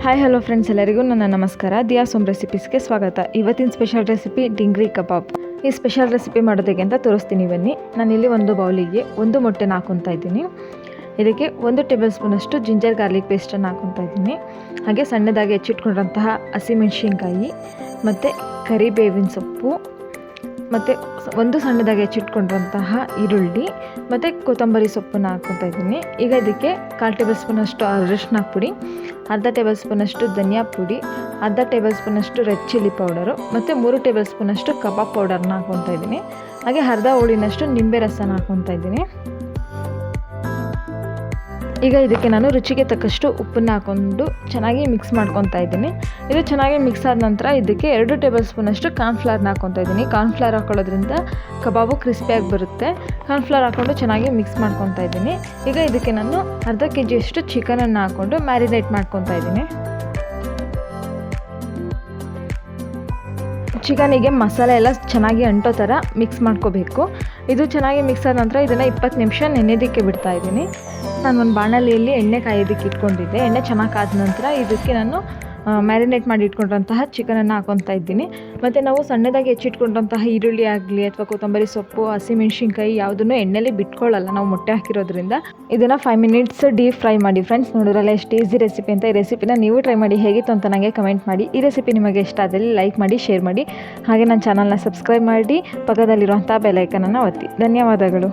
Hi hello friends, ಎಲ್ಲರಿಗೂ ನನ್ನ ನಮಸ್ಕಾರ. ದಿಯಾಸ್ ಹೋಮ್ ರೆಸಿಪೀಸ್ಗೆ ಸ್ವಾಗತ. ಇವತ್ತಿನ ಸ್ಪೆಷಲ್ ರೆಸಿಪಿ ಡಿಂಗ್ರಿ ಕಬಾಬ್. ಈ ಸ್ಪೆಷಲ್ ರೆಸಿಪಿ ಮಾಡೋದಕ್ಕೆ ಅಂತ ತೋರಿಸ್ತೀನಿ ಬನ್ನಿ. ನಾನಿಲ್ಲಿ ಒಂದು ಬೌಲಿಗೆ ಒಂದು ಮೊಟ್ಟೆನ ಹಾಕ್ಕೊತಾ ಇದ್ದೀನಿ. ಇದಕ್ಕೆ 1 ಟೇಬಲ್ ಸ್ಪೂನಷ್ಟು ಜಿಂಜರ್ ಗಾರ್ಲಿಕ್ ಪೇಸ್ಟನ್ನು ಹಾಕ್ಕೊತಾ ಇದ್ದೀನಿ. ಹಾಗೆ ಸಣ್ಣದಾಗಿ ಹೆಚ್ಚಿಟ್ಕೊಂಡಂತಹ ಹಸಿಮೆಣಸಿನ್ಕಾಯಿ ಮತ್ತು ಕರಿಬೇವಿನ ಸೊಪ್ಪು ಮತ್ತು ಒಂದು ಸಣ್ಣದಾಗಿ ಹೆಚ್ಚಿಟ್ಕೊಂಡಂತಹ ಈರುಳ್ಳಿ ಮತ್ತು ಕೊತ್ತಂಬರಿ ಸೊಪ್ಪನ್ನು ಹಾಕ್ಕೊತಾ ಇದ್ದೀನಿ. ಈಗ ಇದಕ್ಕೆ 1/4 ಟೇಬಲ್ ಸ್ಪೂನಷ್ಟು ಅರಿಶಿನ ಪುಡಿ, ಅರ್ಧ ಟೇಬಲ್ ಸ್ಪೂನಷ್ಟು ಧನಿಯಾ ಪುಡಿ, ಅರ್ಧ ಟೇಬಲ್ ಸ್ಪೂನಷ್ಟು ರೆಡ್ ಚಿಲ್ಲಿ ಪೌಡರು ಮತ್ತು 3 ಟೇಬಲ್ ಸ್ಪೂನಷ್ಟು ಕಬಾಬ್ ಪೌಡರ್ನ ಹಾಕ್ಕೊತಾ ಇದ್ದೀನಿ. ಹಾಗೆ ಅರ್ಧ ಹೋಳಿನಷ್ಟು ನಿಂಬೆ ರಸನ ಹಾಕ್ಕೊತಾ ಇದ್ದೀನಿ. ಈಗ ಇದಕ್ಕೆ ನಾನು ರುಚಿಗೆ ತಕ್ಕಷ್ಟು ಉಪ್ಪನ್ನು ಹಾಕ್ಕೊಂಡು ಚೆನ್ನಾಗಿ ಮಿಕ್ಸ್ ಮಾಡ್ಕೊತಾ ಇದ್ದೀನಿ. ಇದು ಚೆನ್ನಾಗಿ ಮಿಕ್ಸ್ ಆದ ನಂತರ ಇದಕ್ಕೆ 2 ಟೇಬಲ್ ಸ್ಪೂನಷ್ಟು ಕಾರ್ನ್ಫ್ಲವರ್ನ ಹಾಕ್ಕೊತಾ ಇದ್ದೀನಿ. ಕಾರ್ನ್ಫ್ಲವರ್ ಹಾಕೊಳ್ಳೋದ್ರಿಂದ ಕಬಾಬು ಕ್ರಿಸ್ಪಿಯಾಗಿ ಬರುತ್ತೆ. ಕಾರ್ನ್ಫ್ಲವರ್ ಹಾಕ್ಕೊಂಡು ಚೆನ್ನಾಗಿ ಮಿಕ್ಸ್ ಮಾಡ್ಕೊತಾ ಇದ್ದೀನಿ. ಈಗ ಇದಕ್ಕೆ ನಾನು ಅರ್ಧ kg ಚಿಕನನ್ನು ಹಾಕ್ಕೊಂಡು ಮ್ಯಾರಿನೇಟ್ ಮಾಡ್ಕೊತಾ ಇದ್ದೀನಿ. ಚಿಕನಿಗೆ ಮಸಾಲೆ ಎಲ್ಲ ಚೆನ್ನಾಗಿ ಅಂಟೋ ಥರ ಮಿಕ್ಸ್ ಮಾಡ್ಕೋಬೇಕು. ಇದು ಚೆನ್ನಾಗಿ ಮಿಕ್ಸ್ ಆದ ನಂತರ ಇದನ್ನು 20 ನಿಮಿಷ ನೆನೆಯೋದಕ್ಕೆ ಬಿಡ್ತಾ ಇದ್ದೀನಿ. ನಾನು ಒಂದು ಬಾಣಲೆಯಲ್ಲಿ ಎಣ್ಣೆ ಕಾಯೋದಕ್ಕೆ ಇಟ್ಕೊಂಡಿದ್ದೆ. ಎಣ್ಣೆ ಚೆನ್ನಾಗಿ ಕಾದ ನಂತರ ಇದಕ್ಕೆ ನಾನು ಮ್ಯಾರಿನೇಟ್ ಮಾಡಿ ಇಟ್ಕೊಂಡಂತಹ ಚಿಕನನ್ನು ಹಾಕ್ಕೊತಾ ಇದ್ದೀನಿ. ಮತ್ತು ನಾವು ಸಣ್ಣದಾಗಿ ಹೆಚ್ಚಿಟ್ಕೊಂಡಂತಹ ಈರುಳ್ಳಿ ಆಗಲಿ ಅಥವಾ ಕೊತ್ತಂಬರಿ ಸೊಪ್ಪು, ಹಸಿಮೆಣ್ಸಿನ್ಕಾಯಿ ಯಾವುದನ್ನು ಎಣ್ಣೆಯಲ್ಲಿ ಬಿಟ್ಕೊಳ್ಳಲ್ಲ ನಾವು ಮೊಟ್ಟೆ ಹಾಕಿರೋದ್ರಿಂದ. ಇದನ್ನು 5 ಮಿನಿಟ್ಸ್ ಡೀಪ್ ಫ್ರೈ ಮಾಡಿ. ಫ್ರೆಂಡ್ಸ್, ನೋಡಿರಲ್ಲ ಎಷ್ಟು ಈಸಿ ರೆಸಿಪಿ ಅಂತ. ಈ ರೆಸಿಪಿನ ನೀವು ಟ್ರೈ ಮಾಡಿ ಹೇಗಿತ್ತು ಅಂತ ನನಗೆ ಕಮೆಂಟ್ ಮಾಡಿ. ಈ ರೆಸಿಪಿ ನಿಮಗೆ ಇಷ್ಟ ಆದಲ್ಲಿ ಲೈಕ್ ಮಾಡಿ, ಶೇರ್ ಮಾಡಿ. ಹಾಗೆ ನನ್ನ ಚಾನಲ್ನ ಸಬ್ಸ್ಕ್ರೈಬ್ ಮಾಡಿ, ಪಕ್ಕದಲ್ಲಿರುವಂಥ ಬೆಲ್ ಐಕನನ್ನು ಒತ್ತಿ. ಧನ್ಯವಾದಗಳು.